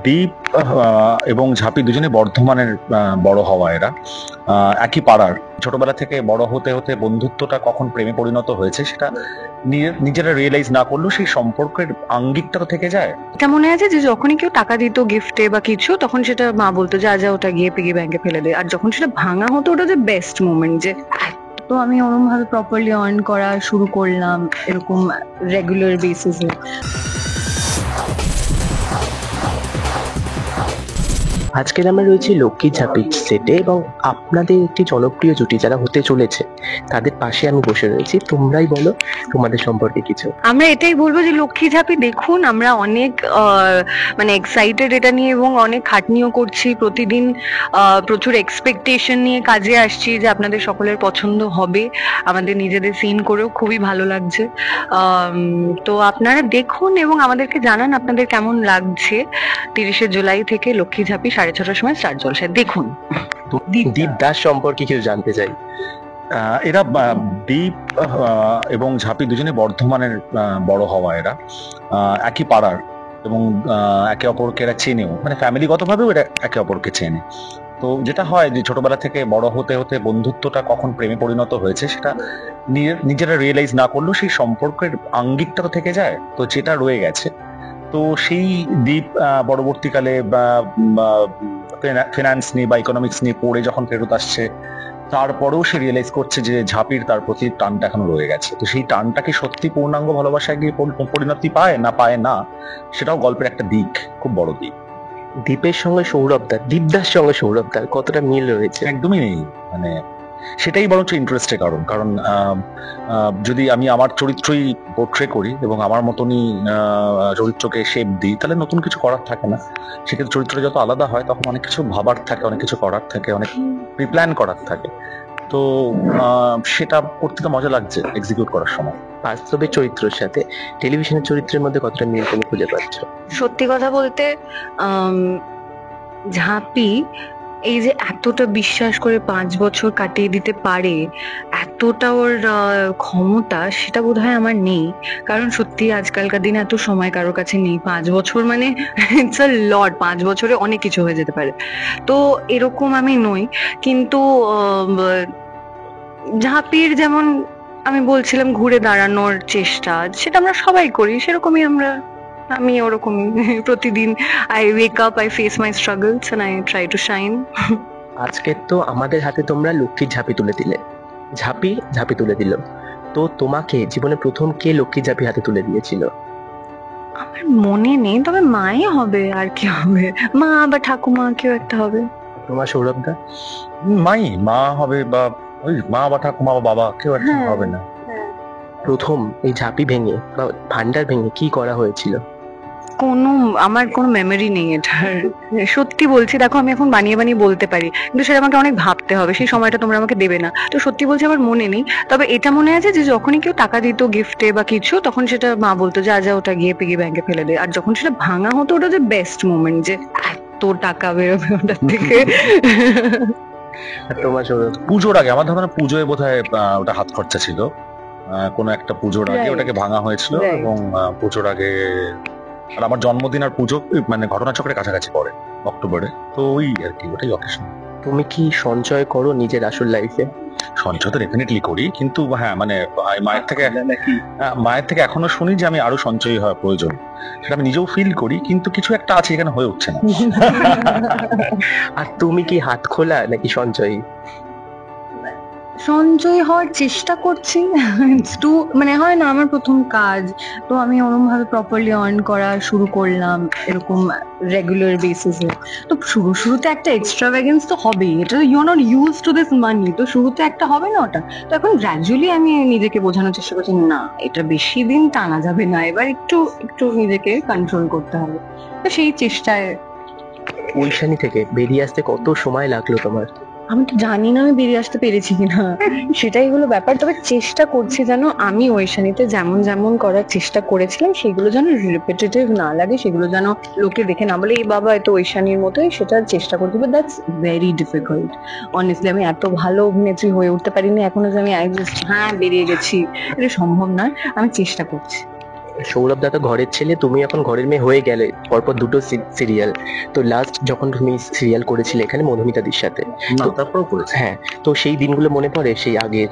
দীপ এবং ঝাঁপি দুজনে বর্ধমানের বড় হওয়া এরা একই পাড়ার। ছোটবেলা থেকে বড় হতে হতে বন্ধুত্বটা কখন প্রেমে পরিণত হয়েছে সেটা নিজেরা রিয়েলাইজ না করলেও সেই সম্পর্কের আঙ্গিকটা তো থেকে যায়। এটা মনে আছে যে যখনই কেউ টাকা দিত গিফটে বা কিছু, তখন সেটা মা বলতো যা যা ওটা গিয়ে পিগি ব্যাংকে ফেলে দে। আর যখন সেটা ভাঙা হতো, ওটা যে বেস্ট মোমেন্ট। যে তো আমি ওরম ভাবে প্রপারলি আর্ন করা শুরু করলাম এরকম রেগুলার বেসিসে। আজকের আমরা রয়েছি লক্ষ্মী ঝাঁপির সেটে এবং আপনাদের একটি জনপ্রিয় জুটি যারা হতে চলেছে তাদের পাশে আমি বসে রয়েছি। তোমরাই বলো তোমাদের সম্পর্কে কিছু। আমরা এটাই বলবো যে লক্ষ্মী ঝাঁপি দেখুন, আমরা অনেক মানে এক্সাইটেড এটা নিয়ে এবং অনেক খাটনিও করছি প্রতিদিন। প্রচুর এক্সপেকটেশন নিয়ে কাজে আসছি যে আপনাদের সকলের পছন্দ হবে। আমাদের নিজেদের সিন করেও খুবই ভালো লাগছে। তো আপনারা দেখুন এবং আমাদেরকে জানান আপনাদের কেমন লাগছে। 30শে জুলাই থেকে লক্ষ্মী ঝাঁপি 6:30টার সময় স্টার জলসায় দেখুন। দীপ দাস সম্পর্কে কিছু জানতে চাই। এরা দীপ এবং ঝাঁপি দুজনে বর্ধমানের বড় হওয়া এরা একই পাড়ার এবং একে অপরকে এরা চেনেও, মানে ফ্যামিলিগতভাবেও এরা একে অপরকে চেনে। তো যেটা হয় যে ছোটবেলা থেকে বড় হতে হতে বন্ধুত্বটা কখন প্রেমে পরিণত হয়েছে সেটা নিজেরা রিয়েলাইজ না করলেও সেই সম্পর্কের আঙ্গিকটা তো থেকে যায়, তো যেটা রয়ে গেছে। তো সেই দীপ পরবর্তীকালে ফিনান্স নিয়ে বা ইকোনমিক্স নিয়ে পড়ে যখন ফেরত আসছে, তারপরেও সে রিয়েলাইজ করছে যে ঝাঁপির তার প্রতি টানটা এখনো রয়ে গেছে। তো সেই টানটা কি সত্যি পূর্ণাঙ্গ ভালোবাসায় গিয়ে পরিণতি পায় না, সেটাও গল্পের একটা দিক, খুব বড় দিক। দীপের সঙ্গে সৌরভদার, দীপদাস সঙ্গে সৌরভদার কতটা মিল রয়েছে? একদমই নেই, মানে সেটাই বরঞ্চ ইন্টারেস্টের কারণ যদি আমি আমার চরিত্রই পোর্ট্রে করি এবং আমার মতনই চরিত্রকে শেপ দিই, তাহলে নতুন কিছু করার থাকে না। সেক্ষেত্রে চরিত্রটা যত আলাদা হয় তখন অনেক কিছু ভাবার থাকে, অনেক কিছু করার থাকে, অনেক প্রিপ্ল্যান করার থাকে। তো সেটা করতে তো মজা লাগছে এক্সিকিউট করার সময়। বাস্তবের চরিত্রের সাথে টেলিভিশনের চরিত্রের মধ্যে কতটা মিল তুমি খুঁজে পাচ্ছ? সত্যি কথা বলতে ঝাঁপি এই যে এতটা বিশ্বাস করে 5 বছর কাটিয়ে দিতে পারে, এতটা ওর ক্ষমতা, সেটা বোধহয় আমার নেই। কারণ সত্যি আজকালকার দিনে এত সময় কারোর কাছে নেই। 5 বছর মানে ইটস আ লট। 5 বছরে অনেক কিছু হয়ে যেতে পারে। তো এরকম আমি নই। কিন্তু ঝাঁপির যেমন আমি বলছিলাম ঘুরে দাঁড়ানোর চেষ্টা, সেটা আমরা সবাই করি, সেরকমই আমি ওরকমই প্রতিদিন I wake up, I face my struggles and I try to shine. আজকে তো আমাদের হাতে তোমরা লক্ষ্মীর ঝাঁপি তুলে দিলে, ঝাঁপি তুলে দিল। তো তোমাকে জীবনে প্রথম কে লক্ষ্মী ঝাঁপি হাতে তুলে দিয়েছিল? আমার মনে নেই, তবে মাই হবে, আর কি হবে, মা বা ঠাকুমা কেউ একটা হবে। তোমার সৌরভদা? মা হবে, বা ওই মা বা ঠাকুমা বা বাবা, কেউ একটা হবে না। প্রথম এই ঝাঁপি ভেঙে বা ভান্ডার ভেঙে কি করা হয়েছিল? আমার কোনো মেমোরি নেই এটার। সত্যি বলছি, দেখো আমি এখন বানিয়ে বানিয়ে বলতে পারি, কিন্তু সেটা আমাকে অনেক ভাবতে হবে, সেই সময়টা তোমরা আমাকে দেবে না। তো সত্যি বলছি আমার মনে নেই। তবে এটা মনে আছে যে যখনই কেউ টাকা দিত গিফটে বা কিছু, তখন সেটা মা বলতো যা যা ওটা গিয়ে পিগি ব্যাংকে ফেলে দে। আর যখন সেটা ভাঙা হতো, ওটা যে বেস্ট মোমেন্ট। যে এত টাকা বেরোবে ওটার থেকে। তোমার সৌরভ? পুজোর আগে, আমার ধারণা পুজোয় বোধহয় ওটা হাত খরচা ছিল। কোনো একটা পুজোর আগে ওটাকে ভাঙা হয়েছিল এবং পুজোর আগে, আর আমার জন্মদিন আর পুজো মানে ঘটনাচক্রের কাছাকাছি পড়ে, অক্টোবরে। তো ওই আর কি, ওটাই অকেশন। তুমি কি সঞ্চয় করো নিজের আসল লাইফে? সঞ্চয় তো ডেফিনেটলি করি, কিন্তু হ্যাঁ মানে মায়ের থেকে এখনো শুনি যে আমি আরো সঞ্চয়ী হওয়া প্রয়োজন। সেটা আমি নিজেও ফিল করি, কিন্তু কিছু একটা আছে এখানে হয়ে উঠছে না। আর তুমি কি হাত খোলা নাকি সঞ্চয়ী? সঞ্চয় হওয়ার চেষ্টা করছি। মানে হয় না, আমার প্রথম কাজ, তো আমি ওরম ভাবে প্রপারলি আর্ন করা শুরু করলাম এরকম রেগুলার বেসিসে। তো শুরুতে একটা এক্সট্রাভ্যাগেন্স তো হবেই, এটা you are not use to this money, তো শুরুতে একটা হবে না ওটা। তো এখন গ্র্যাজুয়ালি আমি নিজেকে বোঝানোর চেষ্টা করছি, না এটা বেশি দিন টানা যাবে না, এবার একটু একটু নিজেকে কন্ট্রোল করতে হবে। তো সেই চেষ্টায়। ঐশানী থেকে বেরিয়ে আসতে কত সময় লাগলো তোমার? আমি তো জানি না আমি বেরিয়ে আসতে পেরেছি কিনা, সেটাই হলো ব্যাপার। তবে চেষ্টা করছি যেন আমি ঐশানীতে যেমন যেমন করার চেষ্টা করেছিলাম সেগুলো যেন রিপিটেটিভ না লাগে, সেগুলো যেন লোকে দেখে না বলে এই বাবা এত ঐশানীর মতোই, সেটার চেষ্টা করতে হবে। That's very difficult honestly. আমি এত ভালো অভিনেত্রী হয়ে উঠতে পারিনি এখনো যে আমি হ্যাঁ বেরিয়ে গেছি, এটা সম্ভব নয়। আমি চেষ্টা করছি। সৌরভ দা তো ঘরের ছেলে, তুমি এখন ঘরের মেয়ে হয়ে গেলে, পরপর দুটো সিরিয়াল। তো লাস্ট যখন তুমি সিরিয়াল করেছিলে এখানে মধুমিতাদির সাথে, না, তারপরেও করেছি। হ্যাঁ, তো সেই দিনগুলো মনে পড়ে, সেই আগের?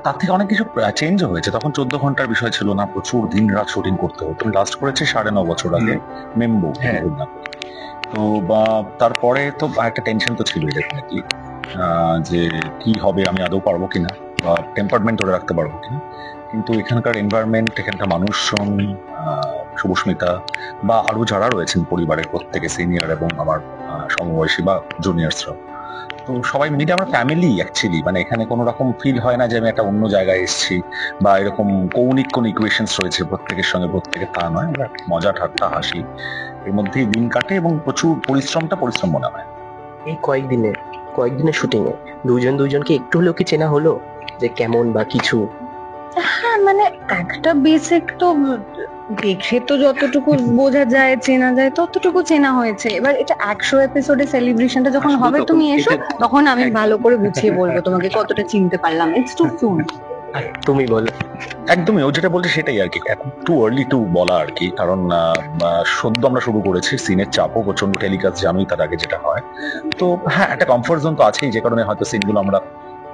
তার থেকে অনেক কিছু চেঞ্জ হয়েছে। তখন 14 ঘন্টার বিষয় ছিল না, প্রচুর দিন রাত শুটিং করতে হতো। আমি লাস্ট করেছি 9.5 বছর আগে মেম্বু। হ্যাঁ। তো বা তারপরে তো একটা টেনশন তো ছিল ডেফিনেটলি, যে কি হবে, আমি আদৌ পারবো কিনা বা টেম্পারমেন্ট ধরে রাখতে পারবো কিনা। কিন্তু এখানকার এনভায়রনমেন্ট, এখানকার মানুষজন, শুভস্মিতা বা আরো যারা রয়েছেন পরিবারের প্রত্যেকে, সিনিয়র এবং আমার সমবয়সী বা জুনিয়র্সরা, তো সবাই মিলে আমরা ফ্যামিলি অ্যাকচুয়ালি। মানে এখানে কোনো রকম ফিল হয় না যে আমি একটা অন্য জায়গায় এসেছি বা এরকম কৌণিক কোন ইকুয়েশনস রয়েছে প্রত্যেকের সঙ্গে, প্রত্যেকে তা নয়। আমরা মজা ঠাট্টা হাসি এর মধ্যেই দিন কাটে এবং প্রচুর পরিশ্রম মনে হয়। এই কয়েকদিনের শুটিং এ দুজনকে একটু হলেও কি চেনা হলো, যে কেমন বা কিছু? হ্যাঁ, মানে একটা বেসিক তো দেখে তো যতটুকু বোঝা যায়, চেনা যায়, ততটুকু চেনা হয়েছে। এবার এটা 100 এপিসোডে সেলিব্রেশনটা যখন আসলে হবে, তখন তুমি এসো, এটা- তখন আমি ভালো করে গুছিয়ে বলবো তোমাকে কতটা চিনতে পারলাম। ইটস টু সুন। আর তুমি বলো। একদমই, ও যেটা বলছে সেটাই আর কি, টু আর্লি টু বলা আর কি। কারণ সদ্য আমরা শুরু করেছি, সিনের চাপও প্রচন্ড, টেলিকাস্ট জানোই তার আগে যেটা হয়। তো হ্যাঁ, একটা কমফোর্ট জোন তো আছেই, যে কারণে হয়তো সিনগুলো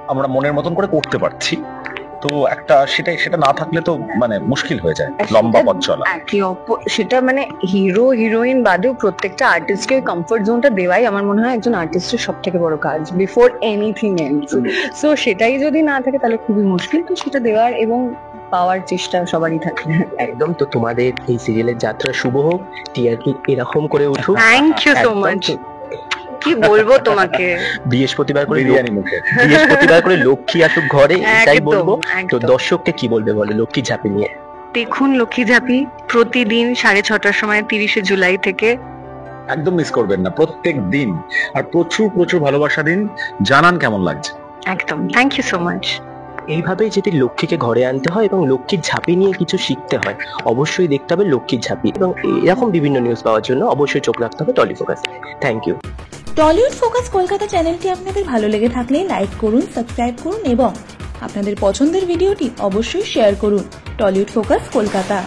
আমরা মনের মতন করে করতে পারছি। তো একটা সেটা না থাকলে তো মানে মুশকিল হয়ে যায় লম্বা পথ চলা। সেটা মানে হিরো হিরোইন বাদেও প্রত্যেকটা আর্টিস্টকে ওই কমফোর্ট জোনটা দেওয়াই আমার মনে হয় একজন আর্টিস্টের সব থেকে বড় কাজ, বিফোর এনিথিং এলস। সো সেটাই যদি না থাকে তাহলে খুবই মুশকিল। তো সেটা দেওয়ার এবং পাওয়ার চেষ্টা সবারই থাকে। একদম। তো তোমাদের এই সিরিয়ালের যাত্রা শুভ হোক, টিআরপি এরকম করে উঠুক। থ্যাংক ইউ সো একদম। মাচ। কি বলবো তোমাকে, বৃহস্পতিবার করে বিরিয়ানি মুখে। বৃহস্পতিবার করে লক্ষ্মী আসুক ঘরে, এটাই একদম, বলবো। তো একদম। দর্শককে কি বলবে বলো লক্ষ্মী ঝাঁপি নিয়ে? দেখুন লক্ষ্মী ঝাঁপি প্রতিদিন 6:30টার সময় 30শে জুলাই থেকে। একদম মিস করবেন না, প্রত্যেক দিন। আর প্রচুর ভালোবাসা দিন, জানান কেমন লাগছে। একদম, থ্যাংক ইউ সো মাচ। এইভাবেই যদি লক্ষ্মীকে ঘরে আনতে হয় এবং লক্ষ্মীর ঝাঁপি নিয়ে কিছু শিখতে হয়, অবশ্যই দেখতে হবে লক্ষ্মীর ঝাঁপি। এবং এরকম বিভিন্ন নিউজ পাওয়ার জন্য অবশ্যই চোখ রাখতে হবে টলিফোকাসে। Thank you. Tollywood focus Kolkata চ্যানেলটি আপনাদের ভালো লেগে থাকলে লাইক করুন, সাবস্ক্রাইব করুন এবং আপনাদের পছন্দের ভিডিওটি অবশ্যই শেয়ার করুন। Tollywood focus Kolkata.